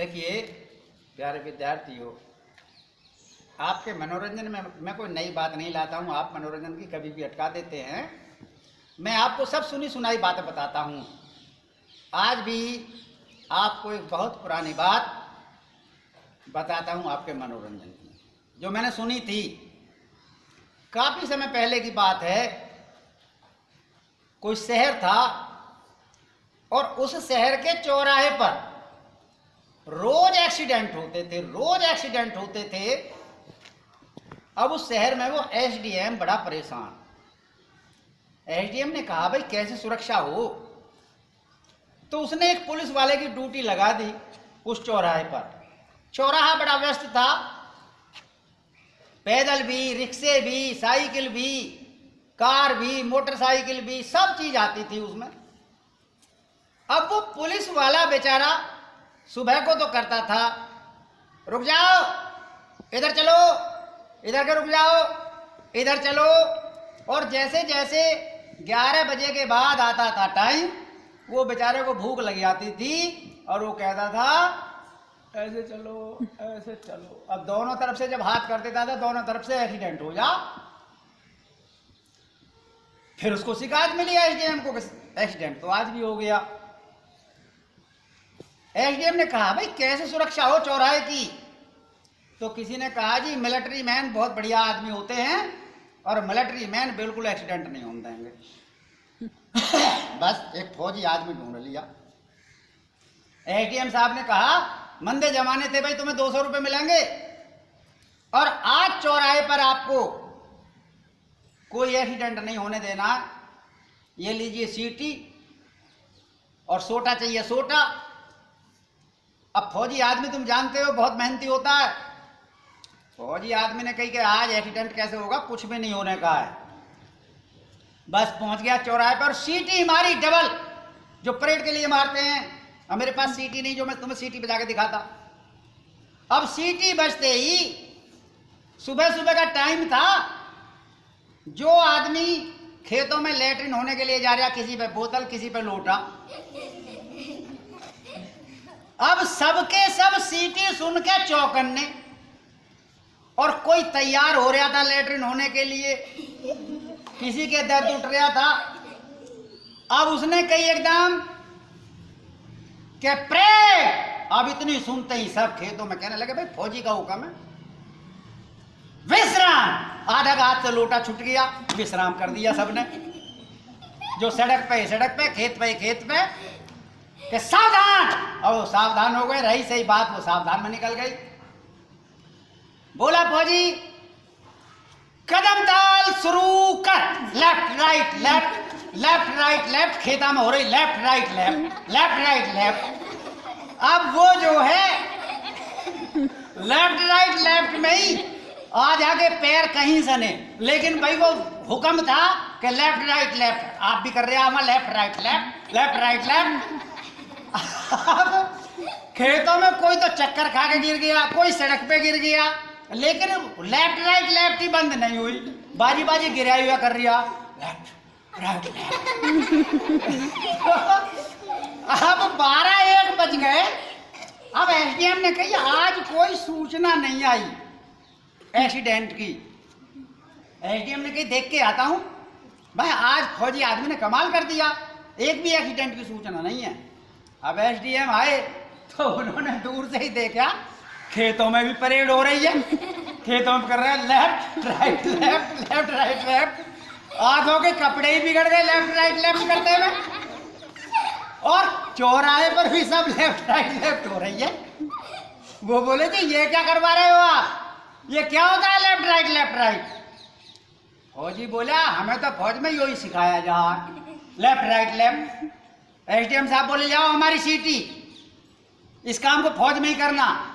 देखिए प्यारे विद्यार्थियों, आपके मनोरंजन में मैं कोई नई बात नहीं लाता हूँ। आप मनोरंजन की कभी भी अटका देते हैं। मैं आपको सब सुनी सुनाई बातें बताता हूँ। आज भी आपको एक बहुत पुरानी बात बताता हूँ आपके मनोरंजन की, जो मैंने सुनी थी। काफ़ी समय पहले की बात है। कोई शहर था और उस शहर के चौराहे पर रोज एक्सीडेंट होते थे। अब उस शहर में वो एसडीएम बड़ा परेशान। एसडीएम ने कहा भाई कैसे सुरक्षा हो, तो उसने एक पुलिस वाले की ड्यूटी लगा दी उस चौराहे पर। चौराहा बड़ा व्यस्त था, पैदल भी, रिक्शे भी, साइकिल भी, कार भी, मोटरसाइकिल भी, सब चीज आती थी उसमें। अब वो पुलिस वाला बेचारा सुबह को तो करता था, रुक जाओ, इधर चलो, इधर के रुक जाओ, इधर चलो। और जैसे जैसे 11 बजे के बाद आता था टाइम, वो बेचारे को भूख लग जाती थी और वो कहता था ऐसे चलो, ऐसे चलो। अब दोनों तरफ से जब हाथ कर देता था, दोनों तरफ से एक्सीडेंट हो जा। फिर उसको शिकायत मिली एसडीएम को, एक्सीडेंट तो आज भी हो गया। एसडीएम ने कहा भाई कैसे सुरक्षा हो चौराहे की, तो किसी ने कहा जी मिलिट्री मैन बहुत बढ़िया आदमी होते हैं और मिलिट्री मैन बिल्कुल एक्सीडेंट नहीं होने देंगे। बस एक फौजी आदमी ढूंढ लिया। एसडीएम साहब ने कहा मंदे जमाने थे भाई, तुम्हें 200 रुपए मिलेंगे और आज चौराहे पर आपको कोई एक्सीडेंट नहीं होने देना। ये लीजिए सीटी और सोटा चाहिए सोटा। अब फौजी आदमी तुम जानते हो बहुत मेहनती होता है। फौजी आदमी ने कही कि आज एक्सीडेंट कैसे होगा, कुछ भी नहीं होने का है। बस पहुंच गया चौराहे पर, सीटी मारी डबल, जो परेड के लिए मारते हैं। अब मेरे पास सीटी नहीं जो मैं तुम्हें सीटी बजा के दिखाता। अब सीटी बजते ही, सुबह सुबह का टाइम था, जो आदमी खेतों में लेटरिन होने के लिए जा रहा, किसी पे बोतल, किसी पे लोटा। अब सबके सब सीटी सुन के चौकन्ने, और कोई तैयार हो रहा था लेटरिन होने के लिए, किसी के दर्द उठ रहा था। अब उसने कही एकदम कि परेड। अब इतनी सुनते ही सब खेतों में कहने लगे भाई फौजी का हुक्म है, विश्राम। आधा हाथ से लोटा छूट गया, विश्राम कर दिया सबने। जो सड़क पे, खेत पे कि सावधान। और सावधान हो गए, रही सही बात, वो सावधान में निकल गई। बोला फौजी कदम ताल शुरू कर, left right left, left right left. खेता में हो रही left right left, left right left. अब वो जो है लेफ्ट राइट लेफ्ट में ही आ जाके पैर कहीं से नहीं, लेकिन भाई वो हुक्म था कि लेफ्ट राइट लेफ्ट। आप भी कर रहे हैं left right left, left right left. अब खेतों में कोई तो चक्कर खा के गिर गया, कोई सड़क पे गिर गया, लेकिन लेफ्ट राइट लेफ्ट ही बंद नहीं हुई। बाजी बाजी गिरा हुआ कर रहा लेफ्ट राइट लेफ्ट। अब 12-1 बज गए। अब एसडीएम ने कही आज कोई सूचना नहीं आई एक्सीडेंट की। एसडीएम ने कही देख के आता हूं भाई, आज फौजी आदमी ने कमाल कर दिया, एक भी एक्सीडेंट की सूचना नहीं है। अब एसडीएम आए तो उन्होंने दूर से ही देखा खेतों में भी परेड हो रही है, खेतों में कर रहे हैं left right left, left right left. आधों के कपड़े ही बिगड़ गए लेफ्ट राइट लेफ्ट करते हुए, और चौराहे पर भी सब लेफ्ट राइट लेफ्ट हो रही है। वो बोले जी ये क्या करवा रहे हो आप, ये क्या होता है लेफ्ट राइट लेफ्ट राइट। फौजी बोला हमें तो फौज में यही सिखाया जा, लेफ्ट राइट लेफ्ट। एसडीएम साहब बोले जाओ हमारी सीटी, इस काम को फौज में ही करना,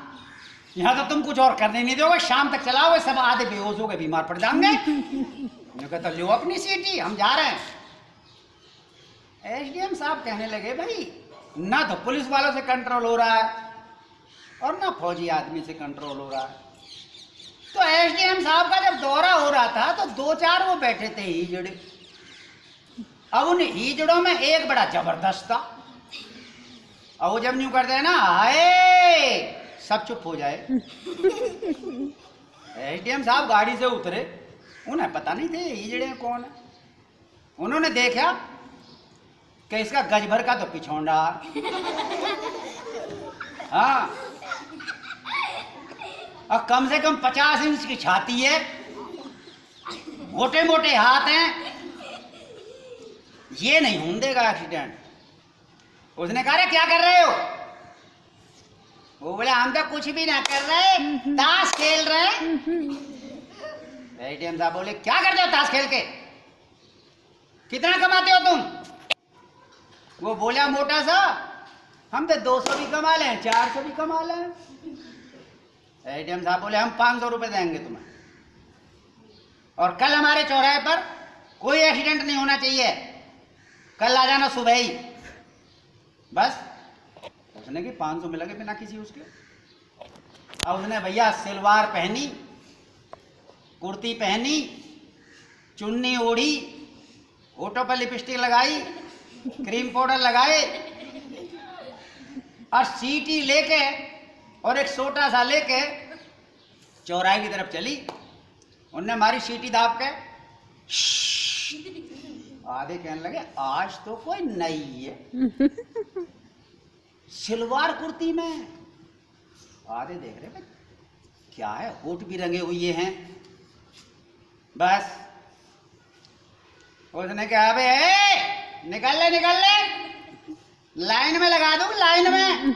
यहाँ तो तुम कुछ और करने नहीं दोगे, शाम तक चलाओगे, सब आधे बेहोश हो गए, बीमार पड़ जाएंगे। मैं कहता लो अपनी सीटी, हम जा रहे हैं। एसडीएम साहब कहने लगे भाई ना तो पुलिस वालों से कंट्रोल हो रहा है और ना फौजी आदमी से कंट्रोल हो रहा है। तो एसडीएम साहब का जब दौरा हो रहा था तो 2-4 वो बैठे थे हीजड़े। अब उन हीजड़ों में एक बड़ा जबरदस्त था, और वो जब न्यू करते हैं ना हाय सब चुप हो जाए। एसडीएम साहब गाड़ी से उतरे, उन्हें पता नहीं थे हिजड़े कौन है। उन्होंने देखा कि इसका गज भर का तो पिछौंडा, हाँ, और कम से कम 50 इंच की छाती है, मोटे मोटे हाथ हैं, ये नहीं होने देगा एक्सीडेंट। उसने कहा रे क्या कर रहे हो? वो बोले हम तो कुछ भी ना कर रहे, ताश खेल रहे। एटीएम साहब बोले क्या करते हो ताश खेल के, कितना कमाते हो तुम? वो बोला मोटा सा, हम तो 200 भी कमा लें, 400 भी कमा लें। एटीएम साहब बोले हम 500 रुपए देंगे तुम्हें, और कल हमारे चौराहे पर कोई एक्सीडेंट नहीं होना चाहिए, कल आ जाना सुबह ही। बस उसने कि 500 मिलेंगे बिना किसी उसके। अब उसने भैया सलवार पहनी, कुर्ती पहनी, चुन्नी ओढ़ी, होठों पर लिपस्टिक लगाई, क्रीम पाउडर लगाए, और सीटी लेके और एक सोटा सा लेके चौराहे की तरफ चली। उनने हमारी सीटी दाब के आधे कहने लगे आज तो कोई नई है, सलवार कुर्ती में। आधे देख रहे क्या है, होठ भी रंगे हुए हैं। बस उसने कहा अबे निकल ले, लाइन में लगा दूं, लाइन में।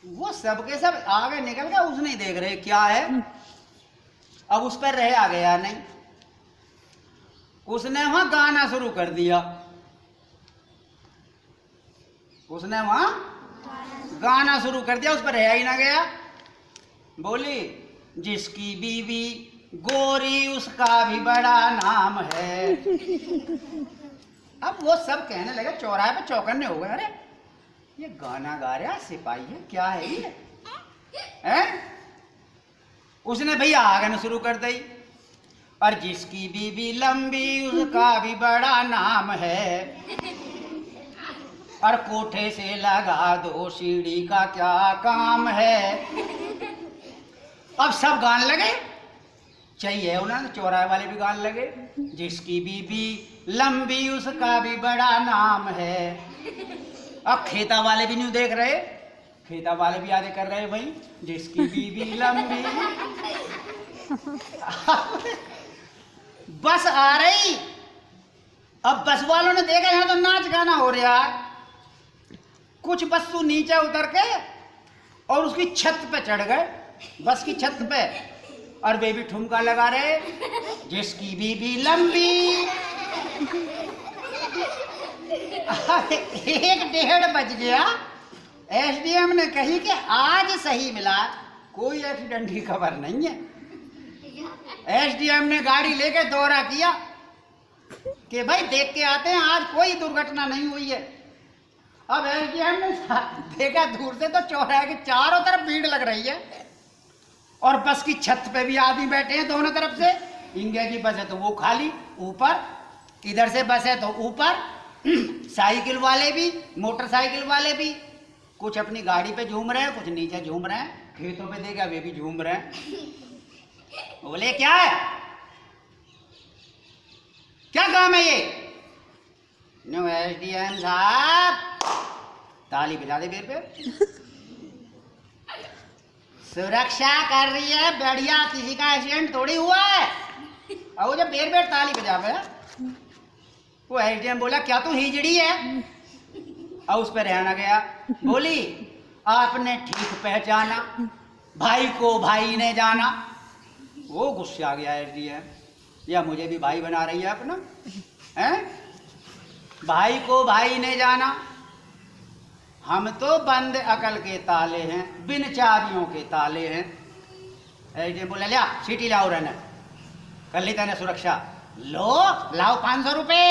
वो सबके सब आगे निकल गए, उस नहीं देख रहे क्या है। अब उस पर रहे आ गया नहीं, उसने वहां गाना शुरू कर दिया। उसने वहां गाना शुरू कर दिया, उस पर रहा ही ना गया। बोली जिसकी बीवी गोरी उसका भी बड़ा नाम है। अब वो सब कहने लगे, चौराहे पे चौकन्ने हो गए, अरे ये गाना गा रहा सिपाही है, क्या है ये है? उसने भैया आगे शुरू कर दी, और जिसकी बीबी लंबी उसका भी बड़ा नाम है, और कोठे से लगा दो सीढ़ी का क्या काम है। अब सब गाने लगे, चाहिए उन्होंने, चौराहे वाले भी गाने लगे, जिसकी बीबी लंबी उसका भी बड़ा नाम है। अब खेता वाले भी नहीं देख रहे, खेता वाले भी आगे कर रहे भाई, जिसकी बीबी लंबी। बस आ रही, अब बस वालों ने देखा यहाँ तो नाच गाना हो रहा है। कुछ बस्सू नीचे उतर के और उसकी छत पे चढ़ गए, बस की छत पे, और वे भी ठुमका लगा रहे, जिसकी बीबी लंबी। 1:30 बज गया। एसडीएम ने कही कि आज सही मिला, कोई एक्सीडेंट की खबर नहीं है। एसडीएम ने गाड़ी लेके दौरा किया कि भाई देख के आते हैं आज कोई दुर्घटना नहीं हुई है। अब एसडीएम ने देखा दूर से तो चौराहे के चारों तरफ भीड़ लग रही है, और बस की छत पे भी आदमी बैठे हैं दोनों तरफ से। इंडिया की बस है तो वो खाली ऊपर, इधर से बस है तो ऊपर। साइकिल वाले भी, मोटरसाइकिल वाले भी, कुछ अपनी गाड़ी पे झूम रहे हैं, कुछ नीचे झूम रहे हैं, खेतों पे देखा वे भी झूम रहे हैं। बोले क्या है, क्या काम है ये? नो एसडीएम साहब, ताली बजा दे बेर पे। सुरक्षा कर रही है बढ़िया, किसी का एक्सीडेंट थोड़ी हुआ है। और वो जब बेर बेर ताली बजावे, वो एसडीएम बोला क्या तू हिजड़ी है? और उस पर रहना गया। बोली आपने ठीक पहचाना, भाई को भाई ने जाना। वो गुस्सा आ गया एसडीएम, या मुझे भी भाई बना रही है अपना, हैं? भाई को भाई ने जाना, हम तो बंद अकल के ताले हैं, बिन चाबियों के ताले हैं। एसडीएम बोला लिया सीटी लाओ, रहना कर ली तेने सुरक्षा, लो लाओ 500 रुपए।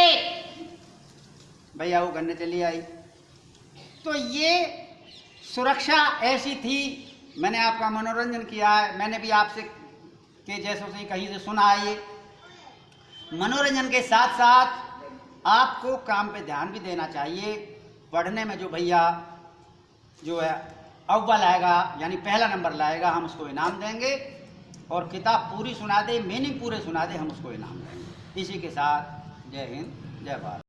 भैया वो गन्ने चली आई। तो ये सुरक्षा ऐसी थी, मैंने आपका मनोरंजन किया है, मैंने भी आपसे के जैसों से कहीं से सुना है। ये मनोरंजन के साथ साथ आपको काम पे ध्यान भी देना चाहिए। पढ़ने में जो भैया जो है अव्वल आएगा यानी पहला नंबर लाएगा हम उसको इनाम देंगे, और किताब पूरी सुना दे, मीनिंग पूरे सुना दे, हम उसको इनाम देंगे। इसी के साथ जय हिंद, जय भारत।